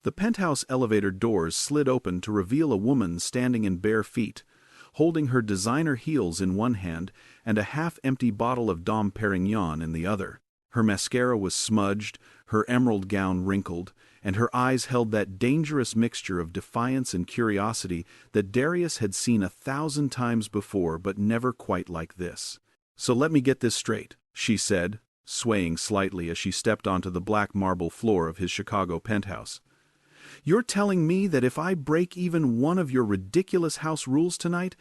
The penthouse elevator doors slid open to reveal a woman standing in bare feet, holding her designer heels in one hand and a half-empty bottle of Dom Perignon in the other. Her mascara was smudged, her emerald gown wrinkled, and her eyes held that dangerous mixture of defiance and curiosity that Darius had seen 1,000 times before, but never quite like this. "So let me get this straight," she said, swaying slightly as she stepped onto the black marble floor of his Chicago penthouse. "You're telling me that if I break even one of your ridiculous house rules tonight,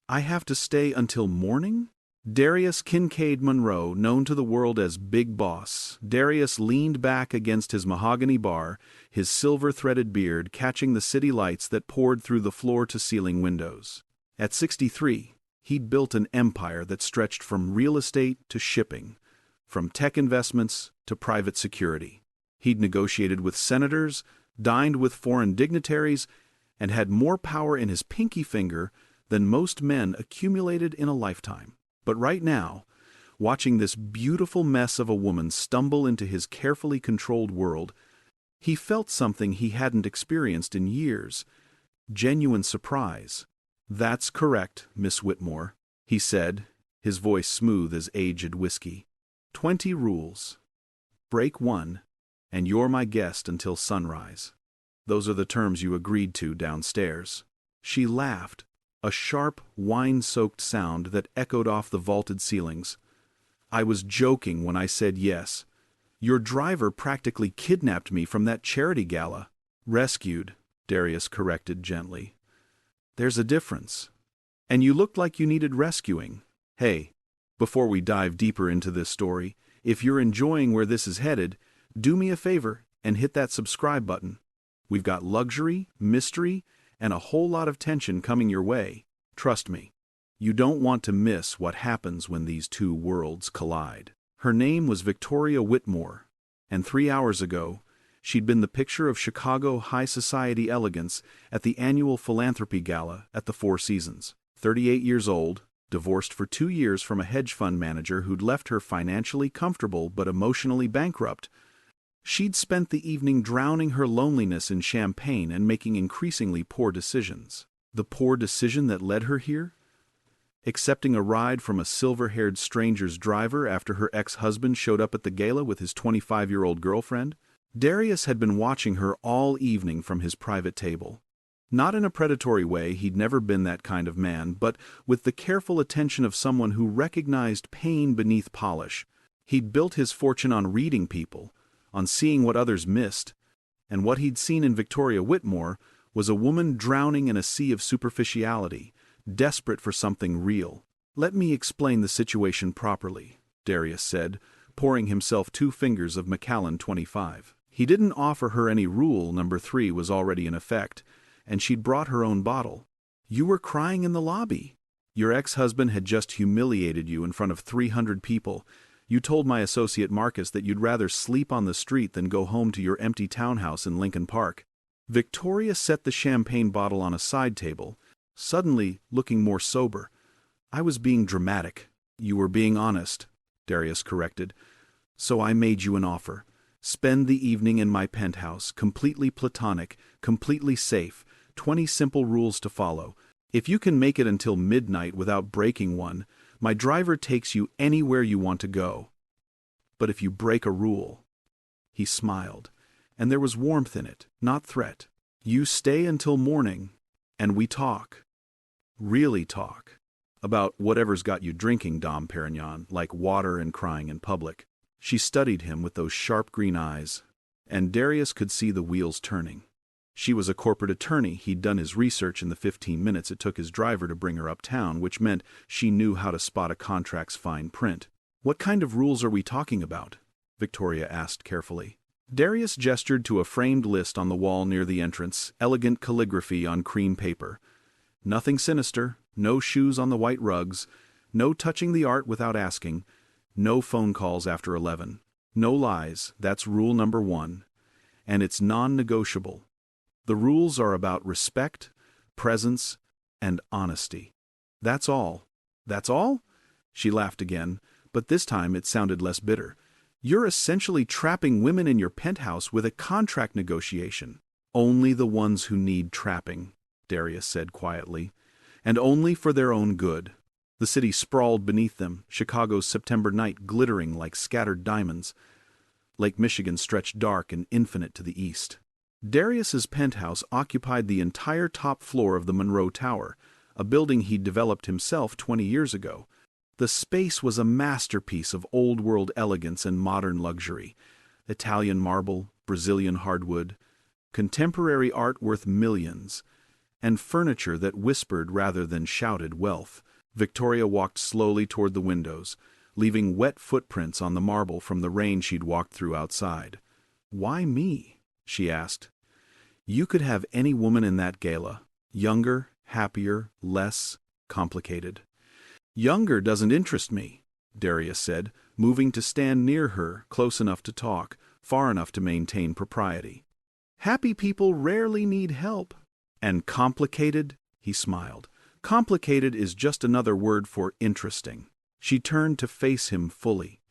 I have to stay until morning?" Darius Kincaid Monroe, known to the world as Big Boss, Darius leaned back against his mahogany bar, his silver-threaded beard catching the city lights that poured through the floor-to-ceiling windows. At 63, he'd built an empire that stretched from real estate to shipping, from tech investments to private security. He'd negotiated with senators, dined with foreign dignitaries, and had more power in his pinky finger than most men accumulated in a lifetime. But right now, watching this beautiful mess of a woman stumble into his carefully controlled world, he felt something he hadn't experienced in years: genuine surprise. "That's correct, Miss Whitmore," he said, his voice smooth as aged whiskey. 20 rules. Break one, and you're my guest until sunrise. Those are the terms you agreed to downstairs." She laughed, a sharp, wine-soaked sound that echoed off the vaulted ceilings. "I was joking when I said yes. Your driver practically kidnapped me from that charity gala." "Rescued," Darius corrected gently. "There's a difference. And you looked like you needed rescuing. Hey, before we dive deeper into this story, if you're enjoying where this is headed, do me a favor and hit that subscribe button. We've got luxury, mystery, and a whole lot of tension coming your way. Trust me, you don't want to miss what happens when these two worlds collide." Her name was Victoria Whitmore, and 3 hours ago, she'd been the picture of Chicago high society elegance at the annual philanthropy gala at the Four Seasons. 38 years old, divorced for 2 years from a hedge fund manager who'd left her financially comfortable but emotionally bankrupt, she'd spent the evening drowning her loneliness in champagne and making increasingly poor decisions. The poor decision that led her here? Accepting a ride from a silver-haired stranger's driver after her ex-husband showed up at the gala with his 25-year-old girlfriend? Darius had been watching her all evening from his private table. Not in a predatory way, he'd never been that kind of man, but with the careful attention of someone who recognized pain beneath polish. He'd built his fortune on reading people, on seeing what others missed, and what he'd seen in Victoria Whitmore was a woman drowning in a sea of superficiality, desperate for something real. "Let me explain the situation properly," Darius said, pouring himself 2 fingers of Macallan 25. He didn't offer her any rule. Number 3 was already in effect, and she'd brought her own bottle. "You were crying in the lobby. Your ex-husband had just humiliated you in front of 300 people. You told my associate Marcus that you'd rather sleep on the street than go home to your empty townhouse in Lincoln Park." Victoria set the champagne bottle on a side table, suddenly looking more sober. "I was being dramatic." "You were being honest," Darius corrected. "So I made you an offer. Spend the evening in my penthouse, completely platonic, completely safe, 20 simple rules to follow. If you can make it until midnight without breaking one, my driver takes you anywhere you want to go. But if you break a rule—" He smiled, and there was warmth in it, not threat. "You stay until morning, and we talk. Really talk. About whatever's got you drinking Dom Perignon, like water and crying in public." She studied him with those sharp green eyes, and Darius could see the wheels turning. She was a corporate attorney. He'd done his research in the 15 minutes it took his driver to bring her uptown, which meant she knew how to spot a contract's fine print. "What kind of rules are we talking about?" Victoria asked carefully. Darius gestured to a framed list on the wall near the entrance, elegant calligraphy on cream paper. "Nothing sinister, no shoes on the white rugs, no touching the art without asking, no phone calls after 11. No lies, that's rule number 1. And it's non-negotiable. The rules are about respect, presence, and honesty. That's all." "That's all?" She laughed again, but this time it sounded less bitter. "You're essentially trapping women in your penthouse with a contract negotiation." Only the ones who need trapping, Darius said quietly, and only for their own good. The city sprawled beneath them, Chicago's September night glittering like scattered diamonds. Lake Michigan stretched dark and infinite to the east. Darius's penthouse occupied the entire top floor of the Monroe Tower, a building he'd developed himself 20 years ago. The space was a masterpiece of old-world elegance and modern luxury. Italian marble, Brazilian hardwood, contemporary art worth millions, and furniture that whispered rather than shouted wealth. Victoria walked slowly toward the windows, leaving wet footprints on the marble from the rain she'd walked through outside. "Why me?" she asked. "You could have any woman in that gala. Younger, happier, less complicated." "Younger doesn't interest me," Darius said, moving to stand near her, close enough to talk, far enough to maintain propriety. "Happy people rarely need help." "And complicated?" he smiled. "Complicated is just another word for interesting." She turned to face him fully,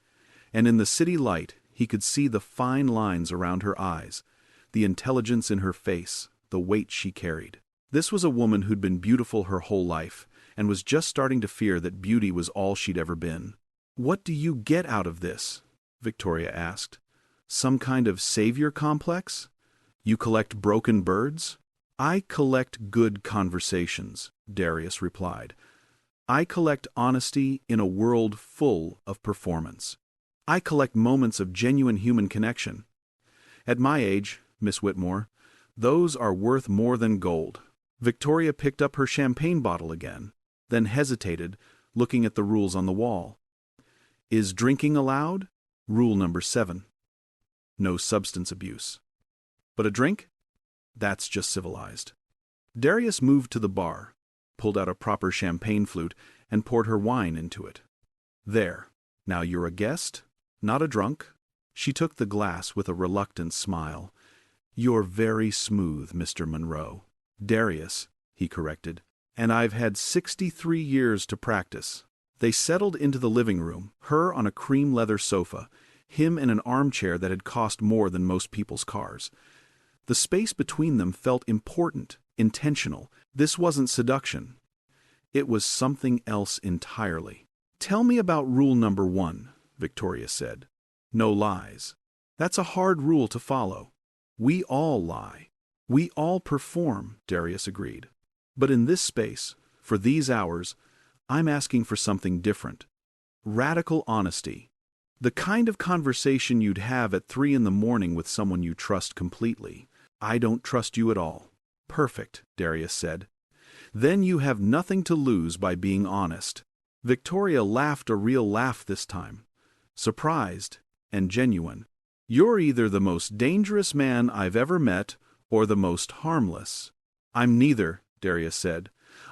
and in the city light he could see the fine lines around her eyes, the intelligence in her face, the weight she carried. This was a woman who'd been beautiful her whole life, and was just starting to fear that beauty was all she'd ever been. "What do you get out of this?" Victoria asked. "Some kind of savior complex? You collect broken birds?" "I collect good conversations," Darius replied. "I collect honesty in a world full of performance. I collect moments of genuine human connection. At my age, Miss Whitmore, those are worth more than gold." Victoria picked up her champagne bottle again, then hesitated, looking at the rules on the wall. "Is drinking allowed?" Rule number 7. No substance abuse. "But a drink? That's just civilized." Darius moved to the bar, pulled out a proper champagne flute, and poured her wine into it. "There. Now you're a guest, not a drunk." She took the glass with a reluctant smile. "You're very smooth, Mr. Monroe." "Darius," he corrected, "and I've had 63 years to practice." They settled into the living room, her on a cream leather sofa, him in an armchair that had cost more than most people's cars. The space between them felt important, intentional. This wasn't seduction. It was something else entirely. "Tell me about rule number 1, Victoria said. "No lies." "That's a hard rule to follow." "We all lie. We all perform," Darius agreed. "But in this space, for these hours, I'm asking for something different. Radical honesty. The kind of conversation you'd have at 3 in the morning with someone you trust completely." "I don't trust you at all." "Perfect," Darius said. "Then you have nothing to lose by being honest." Victoria laughed a real laugh this time, surprised and genuine. "You're either the most dangerous man I've ever met or the most harmless." "I'm neither," Darius said.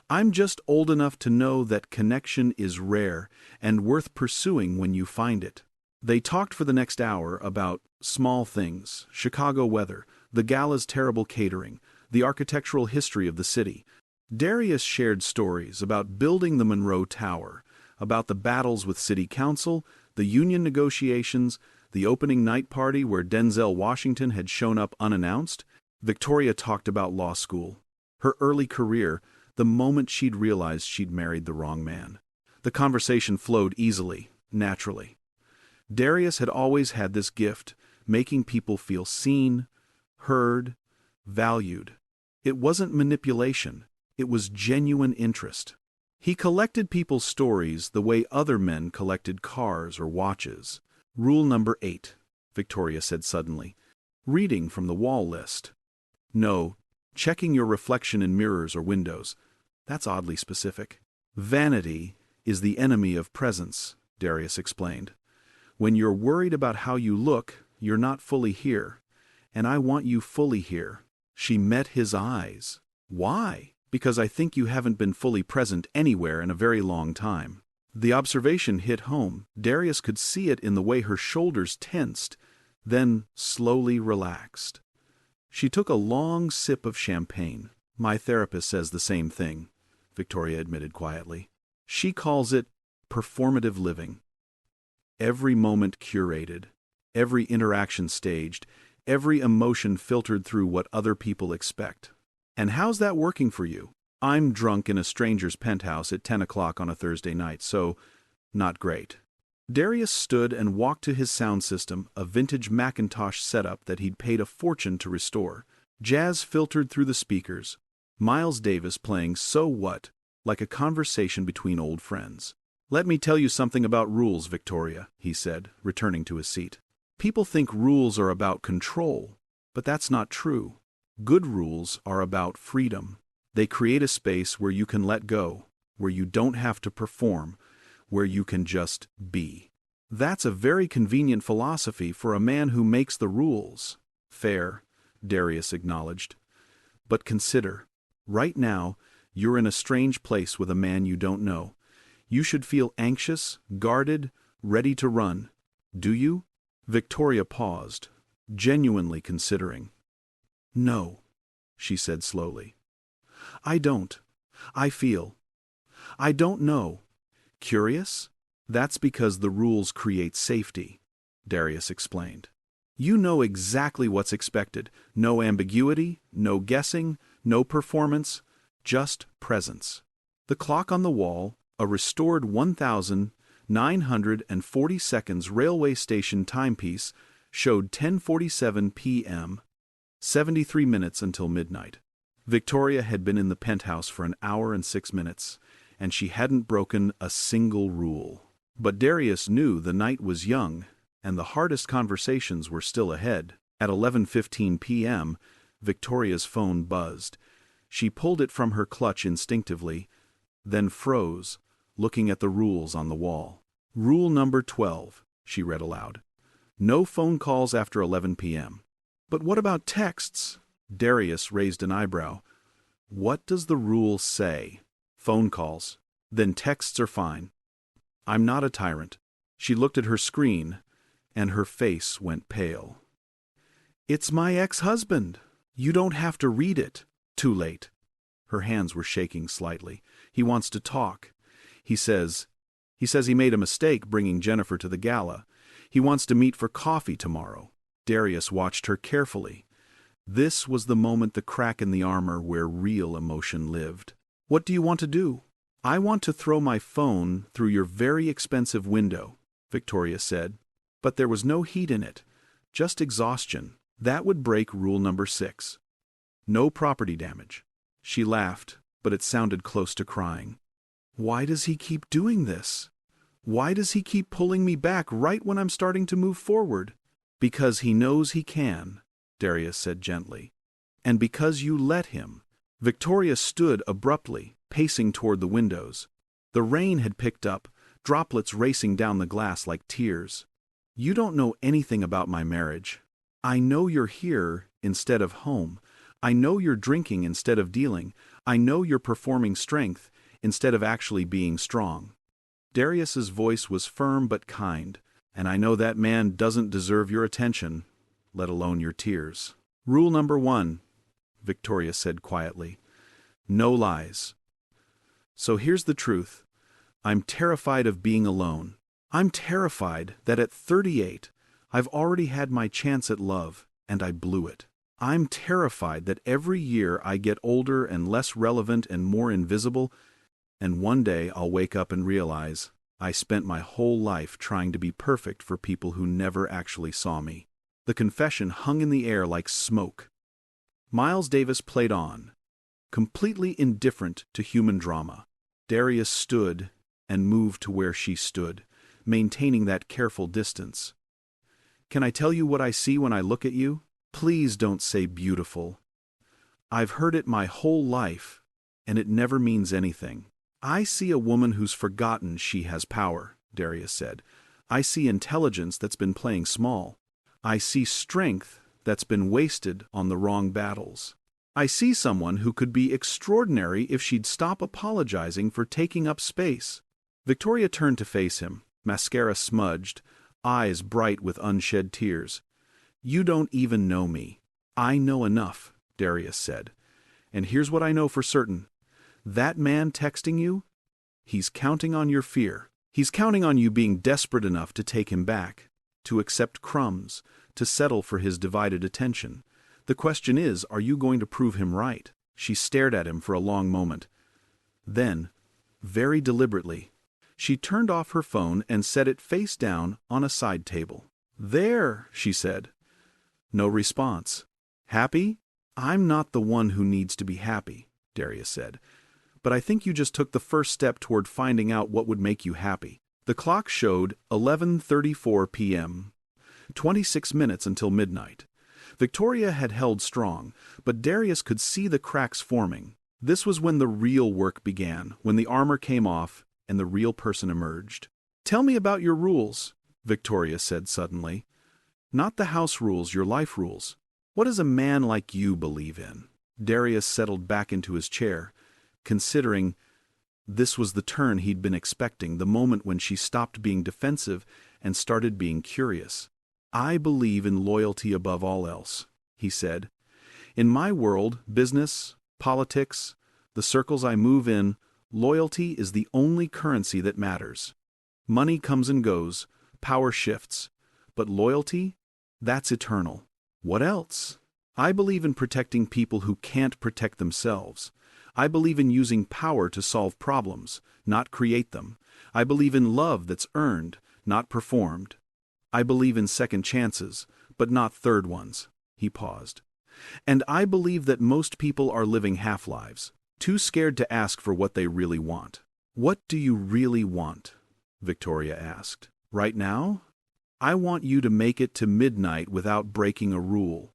"I'm just old enough to know that connection is rare and worth pursuing when you find it." They talked for the next hour about small things, Chicago weather, the gala's terrible catering, the architectural history of the city. Darius shared stories about building the Monroe Tower, about the battles with city council, the union negotiations, the opening night party where Denzel Washington had shown up unannounced. Victoria talked about law school, her early career, the moment she'd realized she'd married the wrong man. The conversation flowed easily, naturally. Darius had always had this gift, making people feel seen, heard, valued. It wasn't manipulation, it was genuine interest. He collected people's stories the way other men collected cars or watches. "Rule number 8, Victoria said suddenly. "Reading from the wall list." "No, checking your reflection in mirrors or windows. That's oddly specific." "Vanity is the enemy of presence," Darius explained. "When you're worried about how you look, you're not fully here. And I want you fully here." She met his eyes. "Why?" "Because I think you haven't been fully present anywhere in a very long time." The observation hit home. Darius could see it in the way her shoulders tensed, then slowly relaxed. She took a long sip of champagne. "My therapist says the same thing," Victoria admitted quietly. "She calls it performative living. Every moment curated, every interaction staged, every emotion filtered through what other people expect. And how's that working for you? I'm drunk in a stranger's penthouse at 10 o'clock on a Thursday night, so not great. Darius stood and walked to his sound system, a vintage Macintosh setup that he'd paid a fortune to restore. Jazz filtered through the speakers, Miles Davis playing So What, like a conversation between old friends. "Let me tell you something about rules, Victoria," he said, returning to his seat. "People think rules are about control, but that's not true. Good rules are about freedom. They create a space where you can let go, where you don't have to perform, where you can just be. That's a very convenient philosophy for a man who makes the rules." "Fair," Darius acknowledged. "But consider, right now, you're in a strange place with a man you don't know. You should feel anxious, guarded, ready to run. Do you?" Victoria paused, genuinely considering. "No," she said slowly. "I don't. I feel. I don't know. Curious? That's because the rules create safety," Darius explained. "You know exactly what's expected. No ambiguity, no guessing, no performance, just presence." The clock on the wall, a restored 1,940 seconds railway station timepiece, showed 10:47 p.m., 73 minutes until midnight. Victoria had been in the penthouse for an hour and 6 minutes, and she hadn't broken a single rule. But Darius knew the night was young, and the hardest conversations were still ahead. At 11:15 p.m., Victoria's phone buzzed. She pulled it from her clutch instinctively, then froze, looking at the rules on the wall. "Rule number 12, she read aloud. "No phone calls after 11 p.m. "But what about texts?" Darius raised an eyebrow. "What does the rule say?" "Phone calls. Then texts are fine." "I'm not a tyrant." She looked at her screen, and her face went pale. "It's my ex-husband. You don't have to read it." "Too late." Her hands were shaking slightly. "He wants to talk. He says he made a mistake bringing Jennifer to the gala. He wants to meet for coffee tomorrow." Darius watched her carefully. This was the moment, the crack in the armor where real emotion lived. "What do you want to do?" "I want to throw my phone through your very expensive window," Victoria said. But there was no heat in it, just exhaustion. That would break rule number 6. No property damage. She laughed, but it sounded close to crying. "Why does he keep doing this? Why does he keep pulling me back right when I'm starting to move forward?" "Because he knows he can," Darius said gently. "And because you let him." Victoria stood abruptly, pacing toward the windows. The rain had picked up, droplets racing down the glass like tears. "You don't know anything about my marriage. I know you're here instead of home. I know you're drinking instead of dealing. I know you're performing strength instead of actually being strong." Darius's voice was firm but kind. "And I know that man doesn't deserve your attention, let alone your tears." "Rule number 1, Victoria said quietly. "No lies. So here's the truth. I'm terrified of being alone. I'm terrified that at 38, I've already had my chance at love, and I blew it. I'm terrified that every year I get older and less relevant and more invisible, and one day I'll wake up and realize I spent my whole life trying to be perfect for people who never actually saw me." The confession hung in the air like smoke. Miles Davis played on, completely indifferent to human drama. Darius stood and moved to where she stood, maintaining that careful distance. "Can I tell you what I see when I look at you? Please don't say beautiful. I've heard it my whole life, and it never means anything." "I see a woman who's forgotten she has power," Darius said. "I see intelligence that's been playing small. I see strength that's been wasted on the wrong battles. I see someone who could be extraordinary if she'd stop apologizing for taking up space." Victoria turned to face him, mascara smudged, eyes bright with unshed tears. "You don't even know me." "I know enough," Darius said. "And here's what I know for certain. That man texting you, he's counting on your fear. He's counting on you being desperate enough to take him back, to accept crumbs, to settle for his divided attention. The question is, are you going to prove him right? She stared at him for a long moment. Then, very deliberately, she turned off her phone and set it face down on a side table. "There," she said. No response. "Happy? I'm not the one who needs to be happy," Darius said. "But I think you just took the first step toward finding out what would make you happy." The clock showed 11:34 p.m. 26 minutes until midnight. Victoria had held strong, but Darius could see the cracks forming. This was when the real work began, when the armor came off and the real person emerged. "Tell me about your rules," Victoria said suddenly. "Not the house rules, your life rules. What does a man like you believe in?" Darius settled back into his chair, considering. This was the turn he'd been expecting, the moment when she stopped being defensive and started being curious. "I believe in loyalty above all else," he said. "In my world, business, politics, the circles I move in, loyalty is the only currency that matters. Money comes and goes, power shifts, but loyalty, that's eternal. What else? I believe in protecting people who can't protect themselves. I believe in using power to solve problems, not create them. I believe in love that's earned, not performed. I believe in second chances, but not third ones." He paused. "And I believe that most people are living half-lives, too scared to ask for what they really want." "What do you really want?" Victoria asked. "Right now? I want you to make it to midnight without breaking a rule.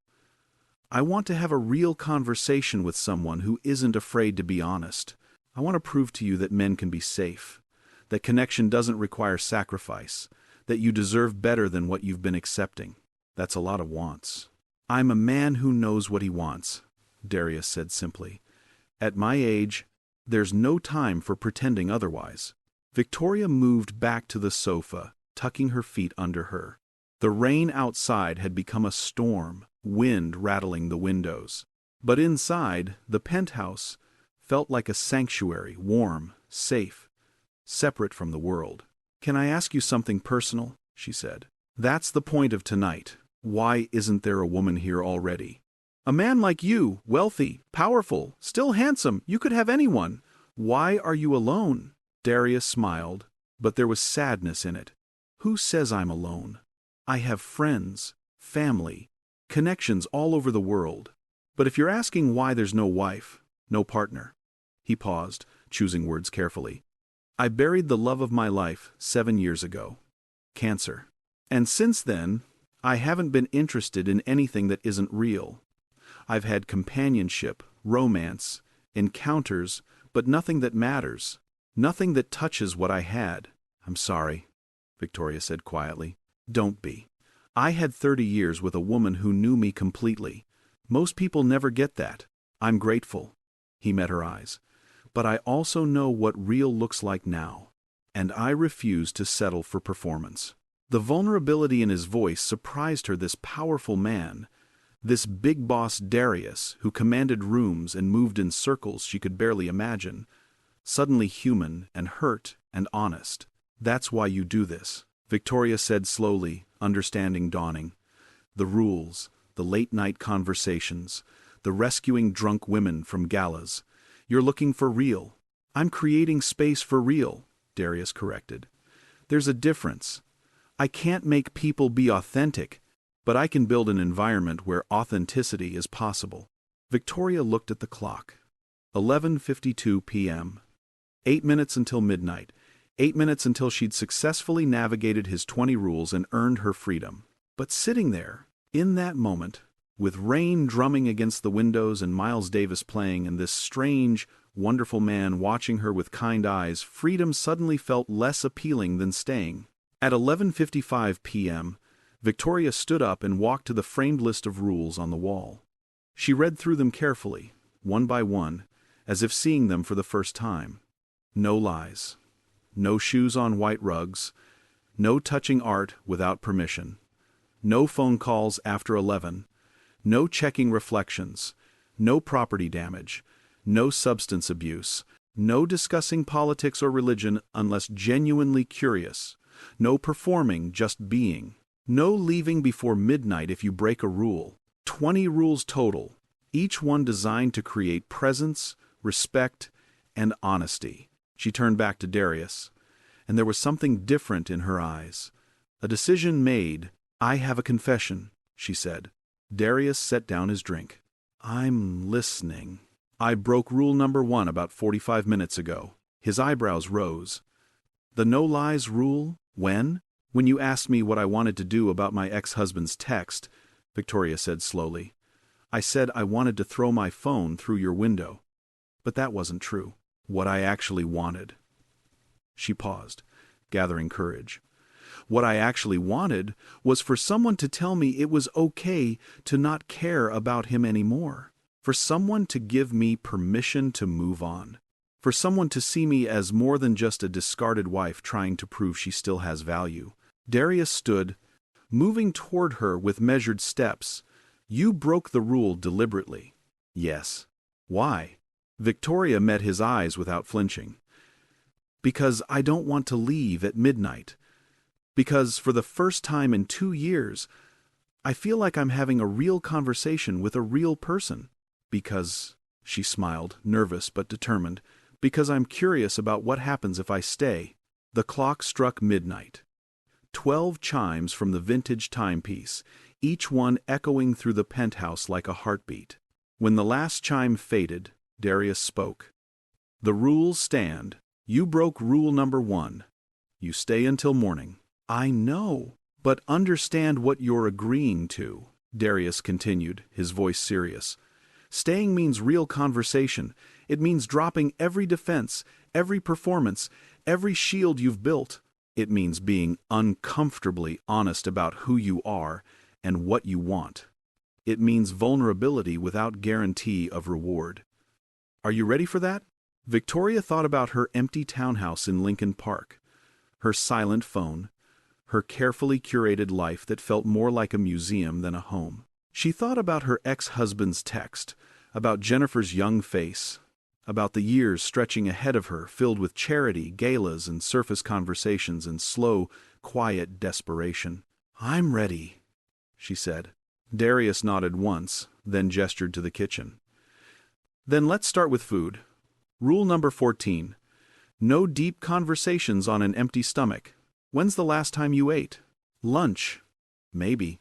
I want to have a real conversation with someone who isn't afraid to be honest. I want to prove to you that men can be safe, that connection doesn't require sacrifice, that you deserve better than what you've been accepting." "That's a lot of wants." "I'm a man who knows what he wants," Darius said simply. "At my age, there's no time for pretending otherwise." Victoria moved back to the sofa, tucking her feet under her. The rain outside had become a storm, wind rattling the windows. But inside, the penthouse felt like a sanctuary, warm, safe, separate from the world. "Can I ask you something personal?" she said. "That's the point of tonight. Why isn't there a woman here already? A man like you, wealthy, powerful, still handsome, you could have anyone. Why are you alone?" Darius smiled, but there was sadness in it. "Who says I'm alone? I have friends, family, connections all over the world. But if you're asking why there's no wife, no partner." He paused, choosing words carefully. "I buried the love of my life 7 years ago. Cancer. And since then, I haven't been interested in anything that isn't real. I've had companionship, romance, encounters, but nothing that matters. Nothing that touches what I had." "I'm sorry," Victoria said quietly. "Don't be. I had 30 years with a woman who knew me completely. Most people never get that. I'm grateful." He met her eyes. "But I also know what real looks like now. And I refuse to settle for performance." The vulnerability in his voice surprised her. This powerful man, this Big Boss Darius, who commanded rooms and moved in circles she could barely imagine, suddenly human and hurt and honest. "That's why you do this," Victoria said slowly, understanding dawning. "The rules, the late-night conversations, the rescuing drunk women from galas. You're looking for real." "I'm creating space for real," Darius corrected. "There's a difference. I can't make people be authentic, but I can build an environment where authenticity is possible." Victoria looked at the clock. 11:52 p.m. 8 minutes until midnight. 8 minutes until she'd successfully navigated his 20 rules and earned her freedom. But sitting there, in that moment, with rain drumming against the windows and Miles Davis playing and this strange, wonderful man watching her with kind eyes, freedom suddenly felt less appealing than staying. At 11:55 p.m., Victoria stood up and walked to the framed list of rules on the wall. She read through them carefully, one by one, as if seeing them for the first time. No lies. No shoes on white rugs. No touching art without permission. No phone calls after 11. No checking reflections. No property damage. No substance abuse. No discussing politics or religion unless genuinely curious. No performing, just being. No leaving before midnight if you break a rule. 20 rules total, each one designed to create presence, respect, and honesty. She turned back to Darius, and there was something different in her eyes. A decision made. I have a confession, she said. Darius set down his drink. I'm listening. I broke rule number 1 about 45 minutes ago. His eyebrows rose. The no lies rule? When? When you asked me what I wanted to do about my ex-husband's text, Victoria said slowly. I said I wanted to throw my phone through your window. But that wasn't true. What I actually wanted. She paused, gathering courage. What I actually wanted was for someone to tell me it was okay to not care about him anymore. For someone to give me permission to move on. For someone to see me as more than just a discarded wife trying to prove she still has value. Darius stood, moving toward her with measured steps. You broke the rule deliberately. Yes. Why? Victoria met his eyes without flinching. Because I don't want to leave at midnight. Because for the first time in 2 years, I feel like I'm having a real conversation with a real person. Because, she smiled, nervous but determined, because I'm curious about what happens if I stay. The clock struck midnight. 12 chimes from the vintage timepiece, each one echoing through the penthouse like a heartbeat. When the last chime faded, Darius spoke. The rules stand. You broke rule number 1. You stay until morning. I know, but understand what you're agreeing to, Darius continued, his voice serious. Staying means real conversation. It means dropping every defense, every performance, every shield you've built. It means being uncomfortably honest about who you are and what you want. It means vulnerability without guarantee of reward. Are you ready for that? Victoria thought about her empty townhouse in Lincoln Park, her silent phone, her carefully curated life that felt more like a museum than a home. She thought about her ex-husband's text, about Jennifer's young face, about the years stretching ahead of her filled with charity, galas, and surface conversations and slow, quiet desperation. I'm ready, she said. Darius nodded once, then gestured to the kitchen. Then let's start with food. Rule number 14. No deep conversations on an empty stomach. When's the last time you ate? Lunch. Maybe.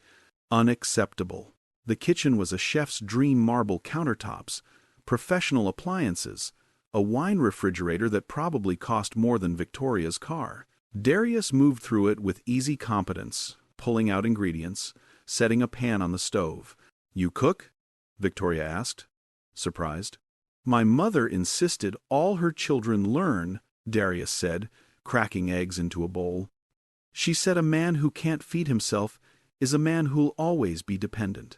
Unacceptable. The kitchen was a chef's dream, marble countertops, professional appliances, a wine refrigerator that probably cost more than Victoria's car. Darius moved through it with easy competence, pulling out ingredients, setting a pan on the stove. You cook? Victoria asked, surprised. My mother insisted all her children learn, Darius said, cracking eggs into a bowl. She said a man who can't feed himself is a man who'll always be dependent.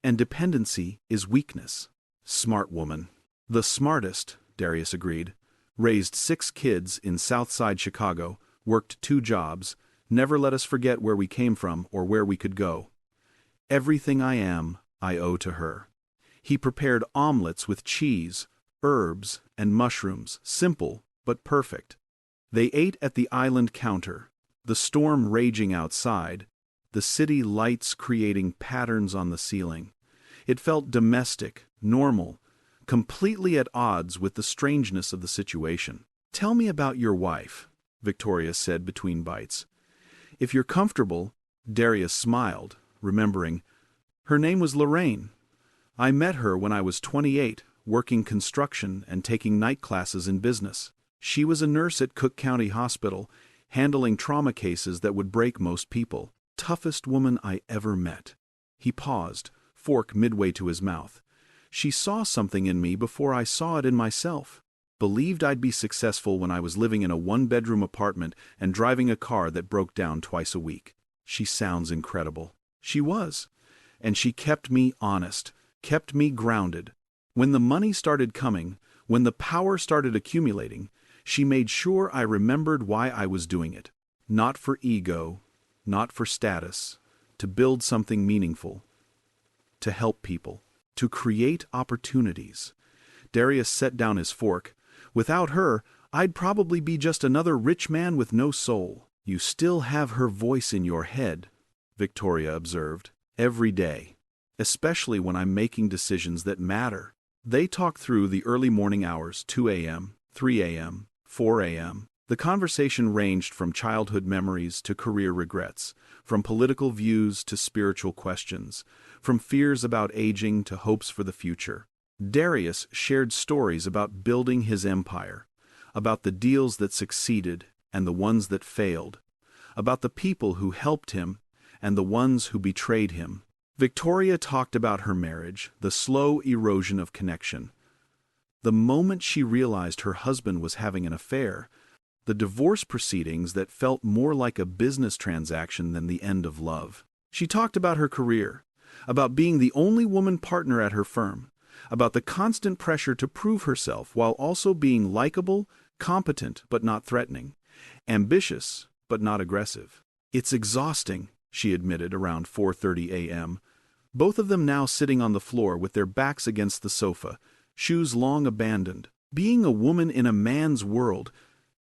And dependency is weakness. Smart woman. The smartest, Darius agreed. Raised 6 kids in Southside Chicago, worked 2 jobs, never let us forget where we came from or where we could go. Everything I am, I owe to her. He prepared omelets with cheese, herbs, and mushrooms, simple but perfect. They ate at the island counter, the storm raging outside, the city lights creating patterns on the ceiling. It felt domestic, normal, completely at odds with the strangeness of the situation. Tell me about your wife, Victoria said between bites. If you're comfortable, Darius smiled, remembering. Her name was Lorraine. I met her when I was 28, working construction and taking night classes in business. She was a nurse at Cook County Hospital, handling trauma cases that would break most people. Toughest woman I ever met. He paused, fork midway to his mouth. She saw something in me before I saw it in myself. Believed I'd be successful when I was living in a 1-bedroom apartment and driving a car that broke down twice a week. She sounds incredible. She was. And she kept me honest, kept me grounded. When the money started coming, when the power started accumulating, she made sure I remembered why I was doing it. Not for ego, not for status, to build something meaningful, to help people, to create opportunities. Darius set down his fork. Without her, I'd probably be just another rich man with no soul. You still have her voice in your head, Victoria observed. Every day. Especially when I'm making decisions that matter. They talked through the early morning hours, 2 a.m., 3 a.m., 4 a.m. The conversation ranged from childhood memories to career regrets, from political views to spiritual questions, from fears about aging to hopes for the future. Darius shared stories about building his empire, about the deals that succeeded and the ones that failed, about the people who helped him and the ones who betrayed him. Victoria talked about her marriage, the slow erosion of connection. The moment she realized her husband was having an affair, the divorce proceedings that felt more like a business transaction than the end of love. She talked about her career, about being the only woman partner at her firm, about the constant pressure to prove herself while also being likable, competent but not threatening, ambitious but not aggressive. "It's exhausting," she admitted around 4:30 a.m., both of them now sitting on the floor with their backs against the sofa, shoes long abandoned. Being a woman in a man's world,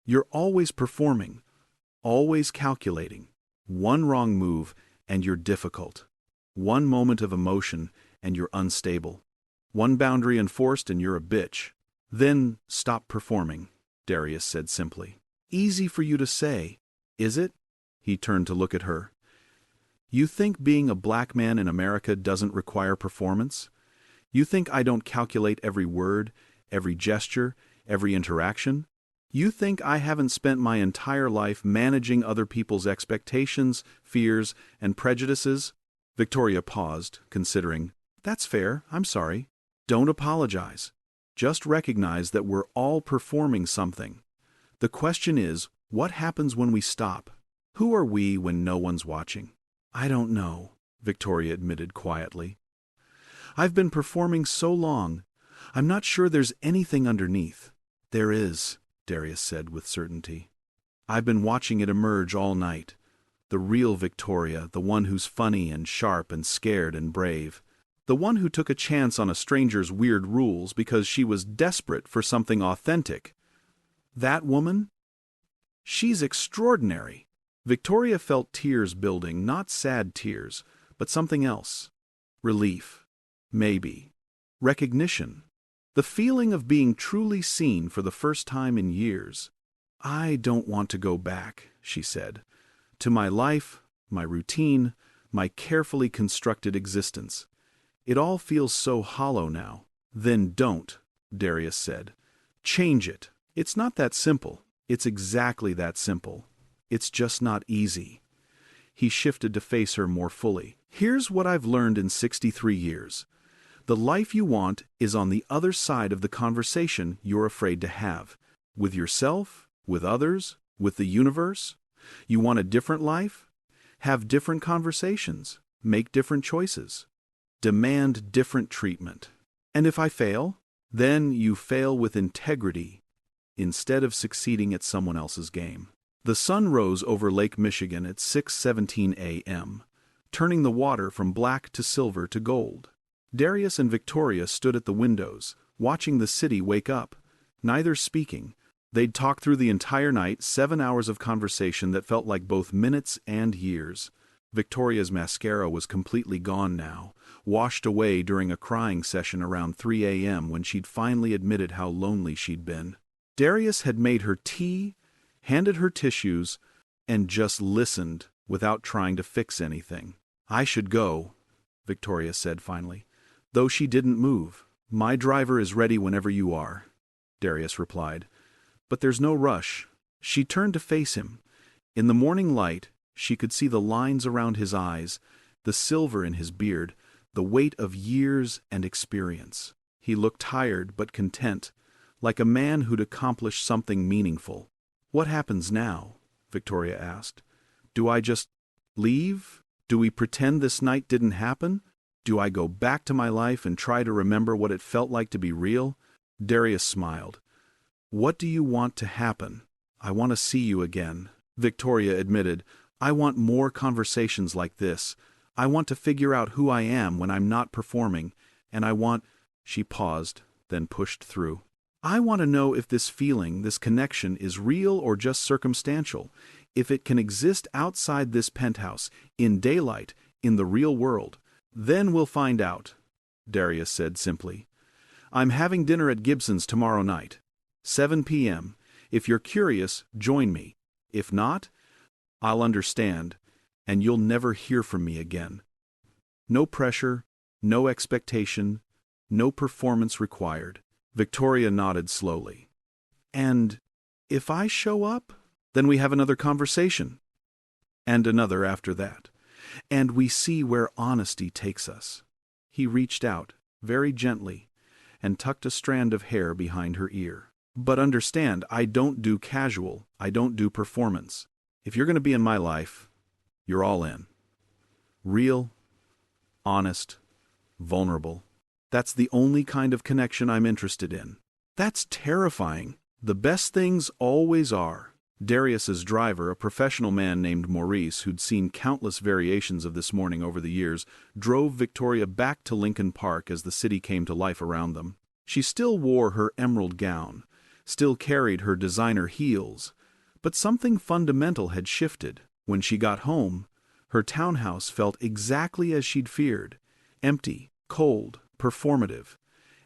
you're always performing, always calculating. One wrong move and you're difficult. One moment of emotion and you're unstable. One boundary enforced and you're a bitch. "Then stop performing," Darius said simply. "Easy for you to say, is it?" He turned to look at her. "You think being a black man in America doesn't require performance? You think I don't calculate every word, every gesture, every interaction? You think I haven't spent my entire life managing other people's expectations, fears, and prejudices?" Victoria paused, considering. "That's fair, I'm sorry." "Don't apologize. Just recognize that we're all performing something. The question is, what happens when we stop? Who are we when no one's watching?" "I don't know," Victoria admitted quietly. "I've been performing so long, I'm not sure there's anything underneath." "There is," Darius said with certainty. "I've been watching it emerge all night. The real Victoria, the one who's funny and sharp and scared and brave. The one who took a chance on a stranger's weird rules because she was desperate for something authentic. That woman? She's extraordinary." Victoria felt tears building, not sad tears, but something else. Relief. Maybe. Recognition. The feeling of being truly seen for the first time in years. "I don't want to go back," she said, "to my life, my routine, my carefully constructed existence. It all feels so hollow now." "Then don't," Darius said. "Change it. It's not that simple. It's exactly that simple. It's just not easy." He shifted to face her more fully. "Here's what I've learned in 63 years. The life you want is on the other side of the conversation you're afraid to have. With yourself, with others, with the universe. You want a different life? Have different conversations. Make different choices. Demand different treatment. And if I fail, then you fail with integrity instead of succeeding at someone else's game." The sun rose over Lake Michigan at 6:17 a.m., turning the water from black to silver to gold. Darius and Victoria stood at the windows, watching the city wake up, neither speaking. They'd talked through the entire night, 7 hours of conversation that felt like both minutes and years. Victoria's mascara was completely gone now, washed away during a crying session around 3 a.m. when she'd finally admitted how lonely she'd been. Darius had made her tea, handed her tissues, and just listened without trying to fix anything. "I should go," Victoria said finally, though she didn't move. "My driver is ready whenever you are," Darius replied. "But there's no rush." She turned to face him. In the morning light, she could see the lines around his eyes, the silver in his beard, the weight of years and experience. He looked tired but content, like a man who'd accomplished something meaningful. "What happens now?" Victoria asked. "Do I just leave? Do we pretend this night didn't happen? Do I go back to my life and try to remember what it felt like to be real?" Darius smiled. "What do you want to happen?" "I want to see you again," Victoria admitted. "I want more conversations like this. I want to figure out who I am when I'm not performing, and I want—" She paused, then pushed through. "I want to know if this feeling, this connection, is real or just circumstantial. if it can exist outside this penthouse, in daylight, in the real world. Then we'll find out, Darius said simply. I'm having dinner at Gibson's tomorrow night. 7 p.m. If you're curious, join me. If not, I'll understand, and you'll never hear from me again. No pressure, no expectation, no performance required. Victoria nodded slowly. And if I show up, then we have another conversation. And another after that. And we see where honesty takes us. He reached out, very gently, and tucked a strand of hair behind her ear. But understand, I don't do casual, I don't do performance. If you're going to be in my life, you're all in. Real, honest, vulnerable. That's the only kind of connection I'm interested in. That's terrifying. The best things always are. Darius's driver, a professional man named Maurice, who'd seen countless variations of this morning over the years, drove Victoria back to Lincoln Park as the city came to life around them. She still wore her emerald gown, still carried her designer heels, but something fundamental had shifted. When she got home, her townhouse felt exactly as she'd feared: empty, cold, performative.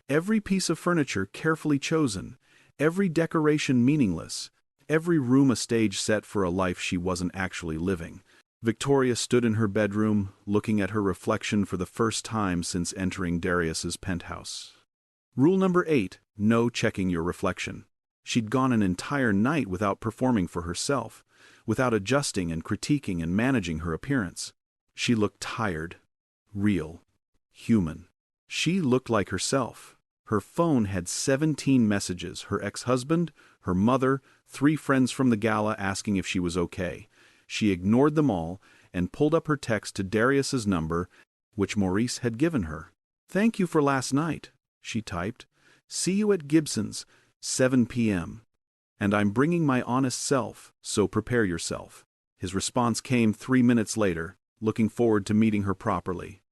Every piece of furniture carefully chosen, every decoration meaningless, every room a stage set for a life she wasn't actually living. Victoria stood in her bedroom, looking at her reflection for the first time since entering Darius's penthouse. Rule number 8, no checking your reflection. She'd gone an entire night without performing for herself, without adjusting and critiquing and managing her appearance. She looked tired, real, human. She looked like herself. Her phone had 17 messages: her ex-husband, her mother, 3 friends from the gala asking if she was okay. She ignored them all and pulled up her text to Darius's number, which Maurice had given her. "Thank you for last night," she typed. "See you at Gibson's, 7 p.m. And I'm bringing my honest self, so prepare yourself." His response came 3 minutes later, looking forward to meeting her properly.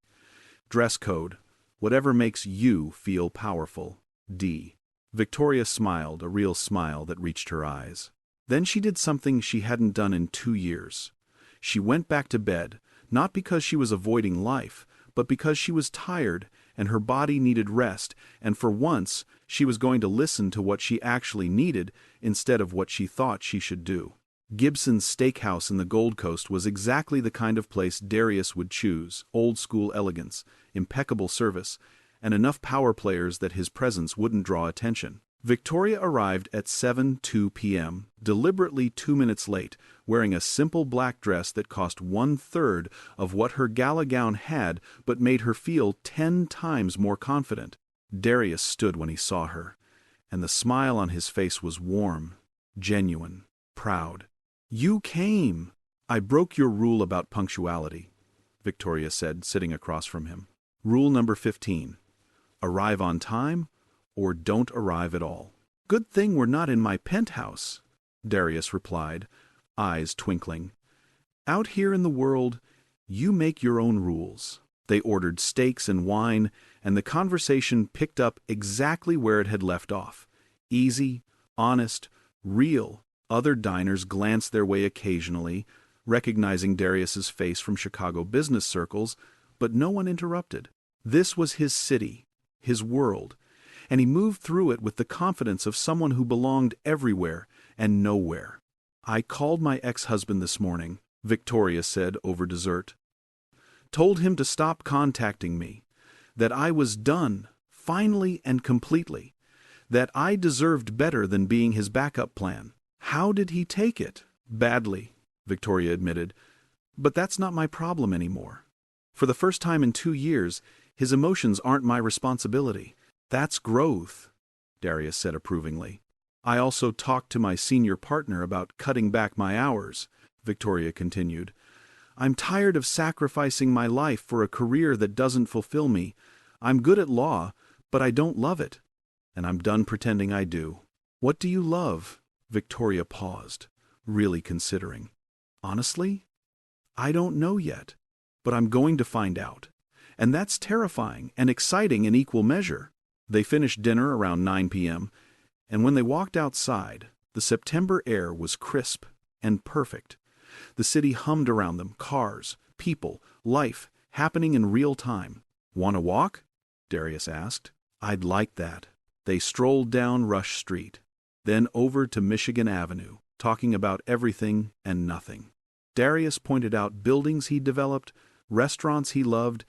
Dress code: whatever makes you feel powerful. D. Victoria smiled, a real smile that reached her eyes. Then she did something she hadn't done in 2 years. She went back to bed, not because she was avoiding life, but because she was tired and her body needed rest, and for once she was going to listen to what she actually needed instead of what she thought she should do. Gibson's steakhouse in the Gold Coast was exactly the kind of place Darius would choose: old-school elegance, impeccable service, and enough power players that his presence wouldn't draw attention. Victoria arrived at 7:02 p.m., deliberately 2 minutes late, wearing a simple black dress that cost 1/3 of what her gala gown had but made her feel 10 times more confident. Darius stood when he saw her, and the smile on his face was warm, genuine, proud. "You came." "I broke your rule about punctuality," Victoria said, sitting across from him. Rule number 15. Arrive on time, or don't arrive at all. "Good thing we're not in my penthouse," Darius replied, eyes twinkling. "Out here in the world, you make your own rules." They ordered steaks and wine, and the conversation picked up exactly where it had left off. Easy, honest, real. Other diners glanced their way occasionally, recognizing Darius's face from Chicago business circles, but no one interrupted. This was his city, his world, and he moved through it with the confidence of someone who belonged everywhere and nowhere. "I called my ex-husband this morning," Victoria said over dessert. "Told him to stop contacting me, that I was done, finally and completely, that I deserved better than being his backup plan." "How did he take it?" "Badly," Victoria admitted, "but that's not my problem anymore. For the first time in 2 years, his emotions aren't my responsibility." "That's growth," Darius said approvingly. "I also talked to my senior partner about cutting back my hours," Victoria continued. "I'm tired of sacrificing my life for a career that doesn't fulfill me. I'm good at law, but I don't love it. And I'm done pretending I do." "What do you love?" Victoria paused, really considering. "Honestly, I don't know yet, but I'm going to find out. And that's terrifying and exciting in equal measure." They finished dinner around 9 p.m., and when they walked outside, the September air was crisp and perfect. The city hummed around them, cars, people, life, happening in real time. "Want a walk?" Darius asked. "I'd like that." They strolled down Rush Street, then over to Michigan Avenue, talking about everything and nothing. Darius pointed out buildings he'd developed, restaurants he loved,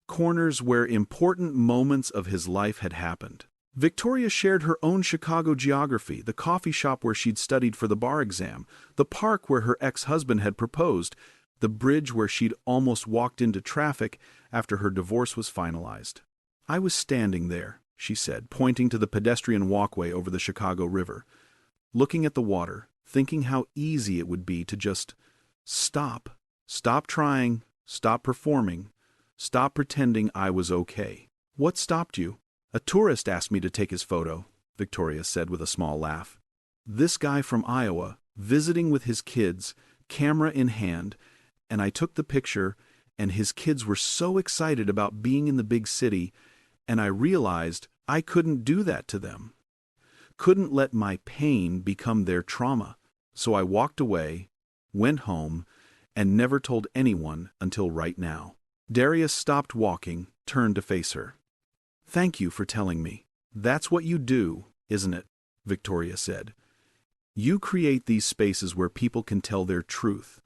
corners where important moments of his life had happened. Victoria shared her own Chicago geography, the coffee shop where she'd studied for the bar exam, the park where her ex-husband had proposed, the bridge where she'd almost walked into traffic after her divorce was finalized. "I was standing there," she said, pointing to the pedestrian walkway over the Chicago River, looking at the water, thinking how easy it would be to just stop. Stop trying, stop performing, stop pretending I was okay. "What stopped you?" "A tourist asked me to take his photo," Victoria said with a small laugh. "This guy from Iowa, visiting with his kids, camera in hand, and I took the picture, and his kids were so excited about being in the big city, and I realized I couldn't do that to them. Couldn't let my pain become their trauma. So I walked away, went home, and never told anyone until right now." Darius stopped walking, turned to face her. "Thank you for telling me. That's what you do, isn't it?" Victoria said. "You create these spaces where people can tell their truth,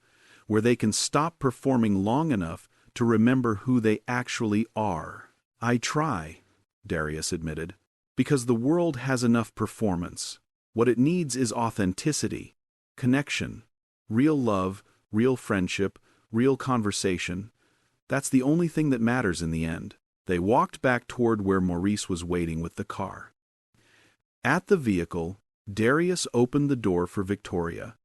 where they can stop performing long enough to remember who they actually are." "I try," Darius admitted, "because the world has enough performance. What it needs is authenticity, connection, real love, real friendship, real conversation. That's the only thing that matters in the end." They walked back toward where Maurice was waiting with the car. At the vehicle, Darius opened the door for Victoria.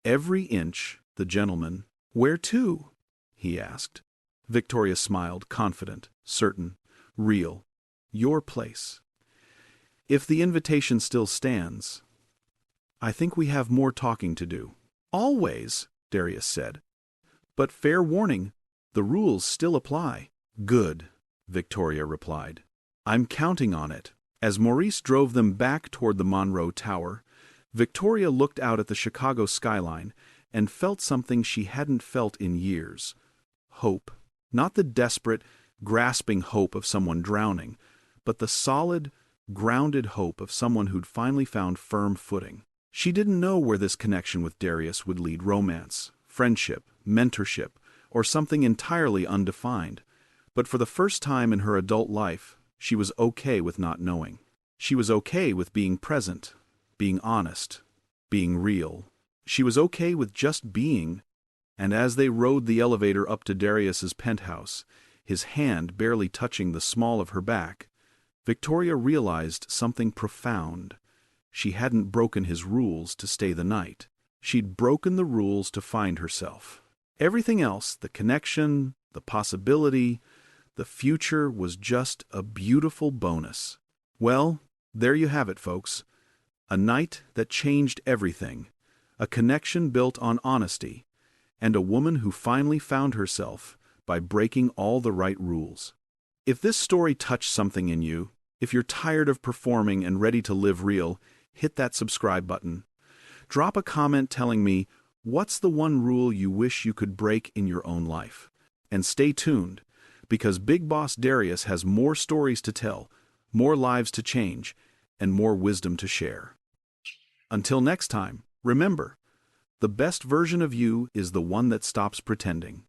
"Every inch, the gentleman." "Where to?" he asked. Victoria smiled, confident, certain, real. "Your place. If the invitation still stands. I think we have more talking to do." "Always," Darius said. "But fair warning, the rules still apply." "Good," Victoria replied. "I'm counting on it." As Maurice drove them back toward the Monroe Tower, Victoria looked out at the Chicago skyline and felt something she hadn't felt in years. Hope. Not the desperate, grasping hope of someone drowning, but the solid, grounded hope of someone who'd finally found firm footing. She didn't know where this connection with Darius would lead: romance, friendship, mentorship, or something entirely undefined. But for the first time in her adult life, she was okay with not knowing. She was okay with being present, being honest, being real. She was okay with just being. And as they rode the elevator up to Darius's penthouse, his hand barely touching the small of her back, Victoria realized something profound. She hadn't broken his rules to stay the night. She'd broken the rules to find herself. Everything else, the connection, the possibility, the future, was just a beautiful bonus. Well, there you have it, folks. A night that changed everything, a connection built on honesty, and a woman who finally found herself by breaking all the right rules. If this story touched something in you, if you're tired of performing and ready to live real, hit that subscribe button. Drop a comment telling me, what's the one rule you wish you could break in your own life? And stay tuned, because Big Boss Darius has more stories to tell, more lives to change, and more wisdom to share. Until next time, remember, the best version of you is the one that stops pretending.